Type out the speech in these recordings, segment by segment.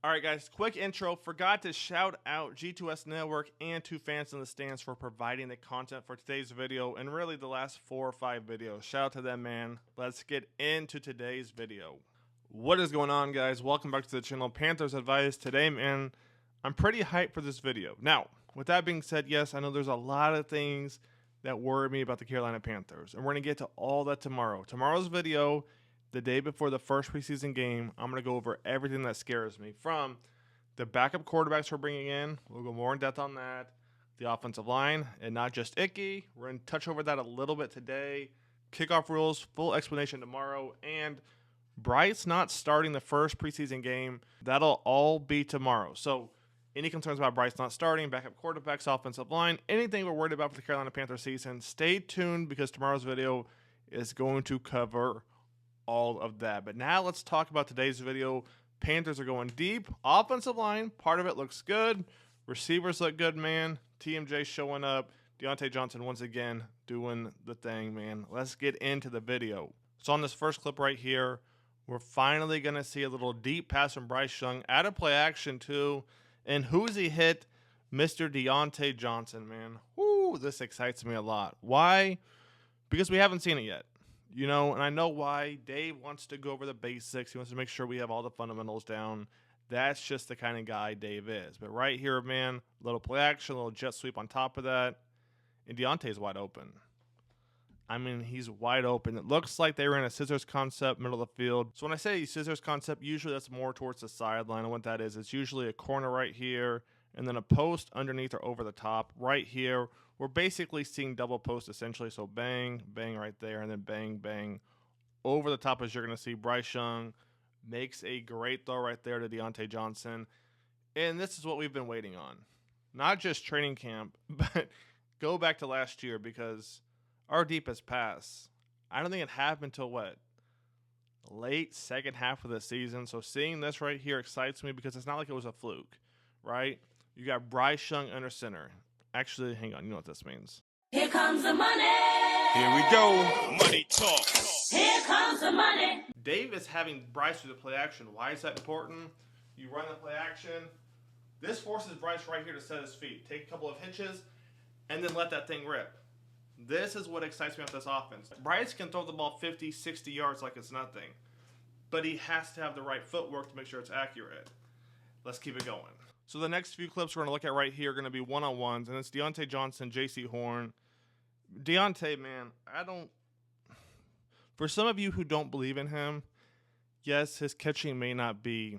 All right, guys, quick intro. Forgot to shout out G2S Network and Two Fans in the Stands for providing the content for today's video and really the last 4 or 5 videos. Shout out to them, man. Let's get into today's video. What is going on, guys? Welcome back to the channel. Panthers Advice. Today, man, I'm pretty hyped for this video. Now, with that being said, yes, I know there's a lot of things that worry me about the Carolina Panthers, and we're going to get to all that tomorrow. Tomorrow's video, the day before the first preseason game, I'm going to go over everything that scares me, from the backup quarterbacks we're bringing in. We'll go more in depth on that. The offensive line, and not just Icky. We're going to touch over that a little bit today. Kickoff rules, full explanation tomorrow. And Bryce not starting the first preseason game, that'll all be tomorrow. So any concerns about Bryce not starting, backup quarterbacks, offensive line, anything we're worried about for the Carolina Panthers season, stay tuned because tomorrow's video is going to cover all of that. But now let's talk about today's video. Panthers are going deep. Offensive line, part of it looks good. Receivers look good, man. TMJ showing up. Diontae Johnson once again doing the thing, man. Let's get into the video. So on this first clip right here, we're finally going to see a little deep pass from Bryce Young. Out of play action too. And who's he hit? Mr. Diontae Johnson, man. Woo, this excites me a lot. Why? Because we haven't seen it yet. You know, and I know why. Dave wants to go over the basics. He wants to make sure we have all the fundamentals down. That's just the kind of guy Dave is. But right here, man, little play action, little jet sweep on top of that. And Diontae's wide open. I mean, he's wide open. It looks like they ran a scissors concept, middle of the field. So when I say scissors concept, usually that's more towards the sideline. And what that is, it's usually a corner right here, and then a post underneath or over the top. Right here, we're basically seeing double post essentially. So bang, bang right there, and then bang, bang over the top, as you're going to see. Bryce Young makes a great throw right there to Diontae Johnson. And this is what we've been waiting on. Not just training camp, but go back to last year, because our deepest pass, I don't think it happened until what? Late second half of the season. So seeing this right here excites me because it's not like it was a fluke, right? You got Bryce Young under center. Actually, hang on. You know what this means. Here comes the money. Here we go. Money talk. Here comes the money. Dave is having Bryce do the play action. Why is that important? You run the play action. This forces Bryce right here to set his feet. Take a couple of hitches, and then let that thing rip. This is what excites me about this offense. Bryce can throw the ball 50, 60 yards like it's nothing. But he has to have the right footwork to make sure it's accurate. Let's keep it going. So the next few clips we're going to look at right here are going to be one-on-ones. And it's Diontae Johnson, J.C. Horn. Diontae, man, for some of you who don't believe in him, yes, his catching may not be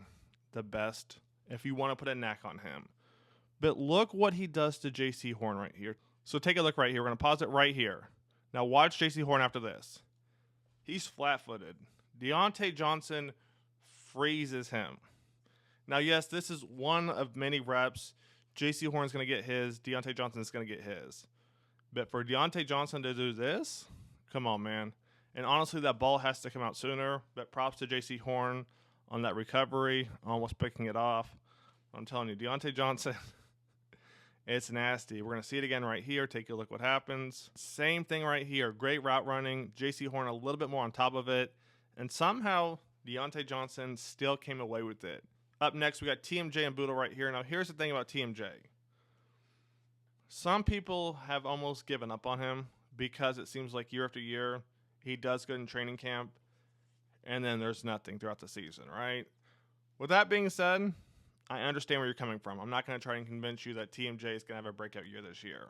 the best if you want to put a knack on him. But look what he does to J.C. Horn right here. So take a look right here. We're going to pause it right here. Now watch J.C. Horn after this. He's flat-footed. Diontae Johnson freezes him. Now, yes, this is one of many reps. J.C. Horn's going to get his. Diontae Johnson's going to get his. But for Diontae Johnson to do this, come on, man. And honestly, that ball has to come out sooner. But props to J.C. Horn on that recovery, almost picking it off. I'm telling you, Diontae Johnson, it's nasty. We're going to see it again right here. Take a look what happens. Same thing right here. Great route running. J.C. Horn a little bit more on top of it. And somehow, Diontae Johnson still came away with it. Up next, we got TMJ and Boodle right here. Now, here's the thing about TMJ. Some people have almost given up on him because it seems like year after year, he does good in training camp, and then there's nothing throughout the season, right? With that being said, I understand where you're coming from. I'm not going to try and convince you that TMJ is going to have a breakout year this year.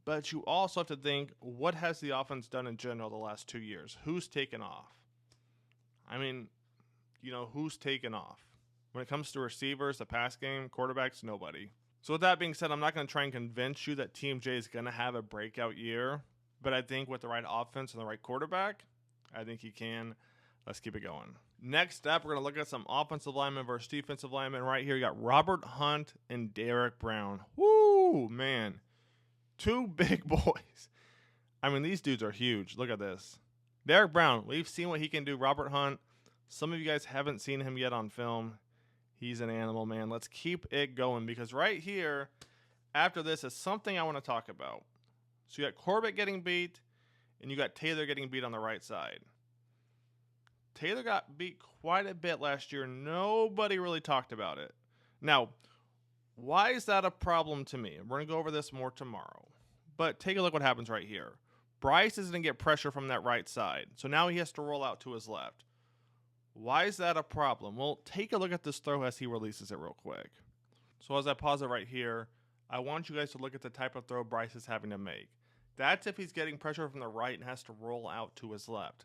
But you also have to think, what has the offense done in general the last 2 years? Who's taken off? I mean, you know, who's taken off? When it comes to receivers, the pass game, quarterbacks, nobody. So with that being said, I'm not going to try and convince you that TMJ is going to have a breakout year. But I think with the right offense and the right quarterback, I think he can. Let's keep it going. Next up, we're going to look at some offensive linemen versus defensive linemen. Right here, you got Robert Hunt and Derek Brown. Woo, man. 2 big boys. I mean, these dudes are huge. Look at this. Derek Brown, we've seen what he can do. Robert Hunt, some of you guys haven't seen him yet on film. He's an animal, man. Let's keep it going, because right here, after this, is something I want to talk about. So you got Corbett getting beat, and you got Taylor getting beat on the right side. Taylor got beat quite a bit last year. Nobody really talked about it. Now, why is that a problem to me? We're going to go over this more tomorrow. But take a look what happens right here. Bryce is going to get pressure from that right side. So now he has to roll out to his left. Why is that a problem? Well, take a look at this throw as he releases it real quick. So as I pause it right here, I want you guys to look at the type of throw Bryce is having to make. That's if he's getting pressure from the right and has to roll out to his left.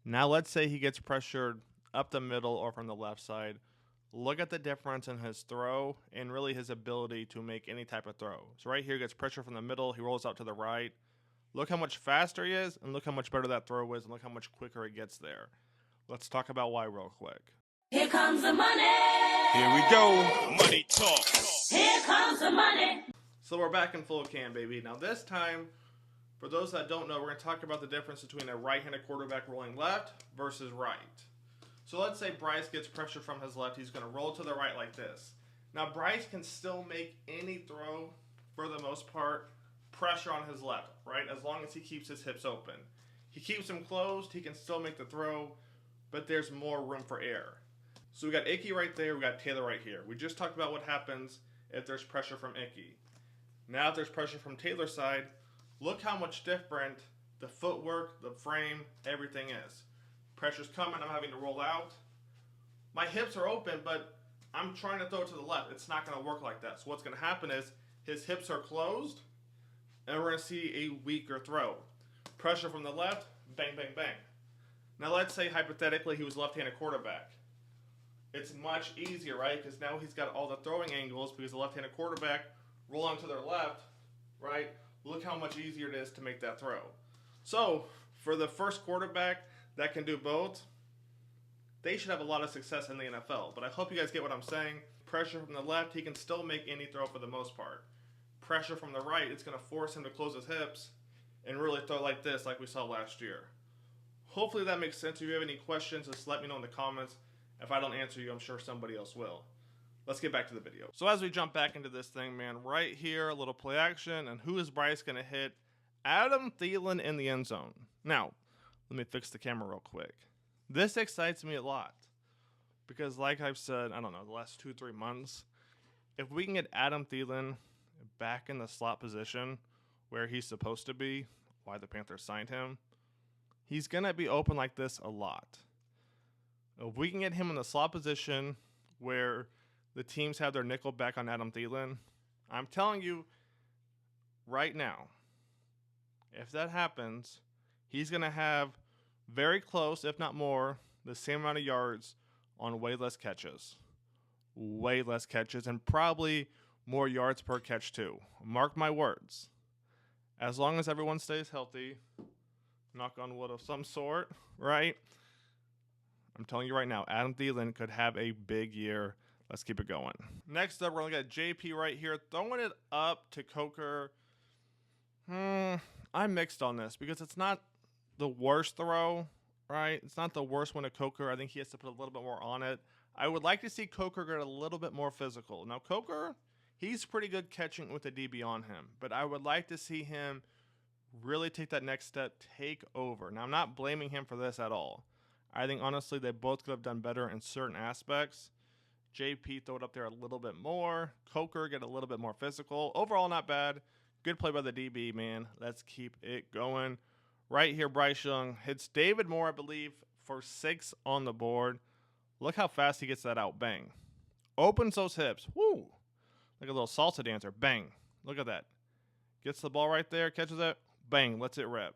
Now let's say he gets pressured up the middle or from the left side. Look at the difference in his throw and really his ability to make any type of throw. So right here, he gets pressure from the middle. He rolls out to the right. Look how much faster he is, and look how much better that throw is, and look how much quicker it gets there. Let's talk about why real quick. Here comes the money. Here we go. Money talk. Here comes the money. So we're back in full can, baby. Now this time, for those that don't know, we're going to talk about the difference between a right-handed quarterback rolling left versus right. So let's say Bryce gets pressure from his left. He's going to roll to the right like this. Now Bryce can still make any throw, for the most part, pressure on his left, right? As long as he keeps his hips open. He keeps them closed, he can still make the throw, but there's more room for error. So we got Icky right there, we got Taylor right here. We just talked about what happens if there's pressure from Icky. Now if there's pressure from Taylor's side, look how much different the footwork, the frame, everything is. Pressure's coming, I'm having to roll out. My hips are open, but I'm trying to throw it to the left. It's not going to work like that. So what's going to happen is his hips are closed, and we're going to see a weaker throw. Pressure from the left, bang, bang, bang. Now let's say hypothetically he was left-handed quarterback. It's much easier, right? Because now he's got all the throwing angles because the left-handed quarterback rolling to their left, right? Look how much easier it is to make that throw. So for the first quarterback that can do both, they should have a lot of success in the NFL. But I hope you guys get what I'm saying. Pressure from the left, he can still make any throw for the most part. Pressure from the right, it's going to force him to close his hips and really throw like this, like we saw last year. Hopefully that makes sense. If you have any questions, just let me know in the comments. If I don't answer you, I'm sure somebody else will. Let's get back to the video. So as we jump back into this thing, man, right here, a little play action. And who is Bryce going to hit? Adam Thielen in the end zone. Now, let me fix the camera real quick. This excites me a lot. Because like I've said, I don't know, the last 2-3 months, if we can get Adam Thielen back in the slot position where he's supposed to be, why the Panthers signed him, he's going to be open like this a lot. If we can get him in the slot position where the teams have their nickel back on Adam Thielen, I'm telling you right now, if that happens, he's going to have very close, if not more, the same amount of yards on way less catches. Way less catches, and probably more yards per catch too. Mark my words. As long as everyone stays healthy, knock on wood of some sort, right? I'm telling you right now, Adam Thielen could have a big year. Let's keep it going. Next up, we're going to get JP right here, throwing it up to Coker. I'm mixed on this because it's not the worst throw, right? It's not the worst one to Coker. I think he has to put a little bit more on it. I would like to see Coker get a little bit more physical. Now, Coker, he's pretty good catching with the DB on him, but I would like to see him really take that next step, take over. Now, I'm not blaming him for this at all. I think, honestly, they both could have done better in certain aspects. JP throw it up there a little bit more. Coker get a little bit more physical. Overall, not bad. Good play by the DB, man. Let's keep it going. Right here, Bryce Young hits David Moore, I believe, for 6 on the board. Look how fast he gets that out. Bang. Opens those hips. Woo. Like a little salsa dancer. Bang. Look at that. Gets the ball right there. Catches it. Bang. Lets it rip.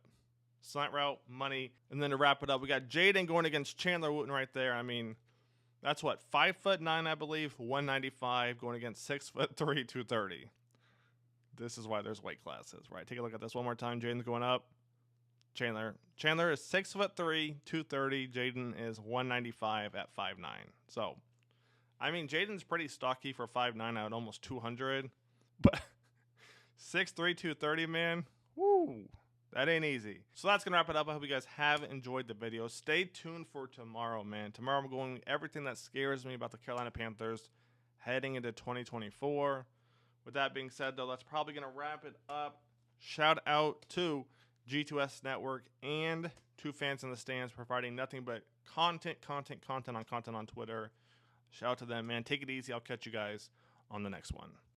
Slant route, money. And then to wrap it up, we got Jaden going against Chandler Wooten right there. I mean, that's what, 5'9", I believe, 195, going against 6'3", 230. This is why there's weight classes, right? Take a look at this one more time. Jaden's going up. Chandler is 6'3", 230. Jaden is 195 at 5'9". So, I mean, Jaden's pretty stocky for 5'9" at almost 200. But 6'3", 230, man. Woo. That ain't easy. So that's going to wrap it up. I hope you guys have enjoyed the video. Stay tuned for tomorrow, man. Tomorrow I'm going everything that scares me about the Carolina Panthers heading into 2024. With that being said, though, that's probably going to wrap it up. Shout out to G2S Network and Two Fans in the Stands, providing nothing but content on Twitter. Shout out to them, man. Take it easy. I'll catch you guys on the next one.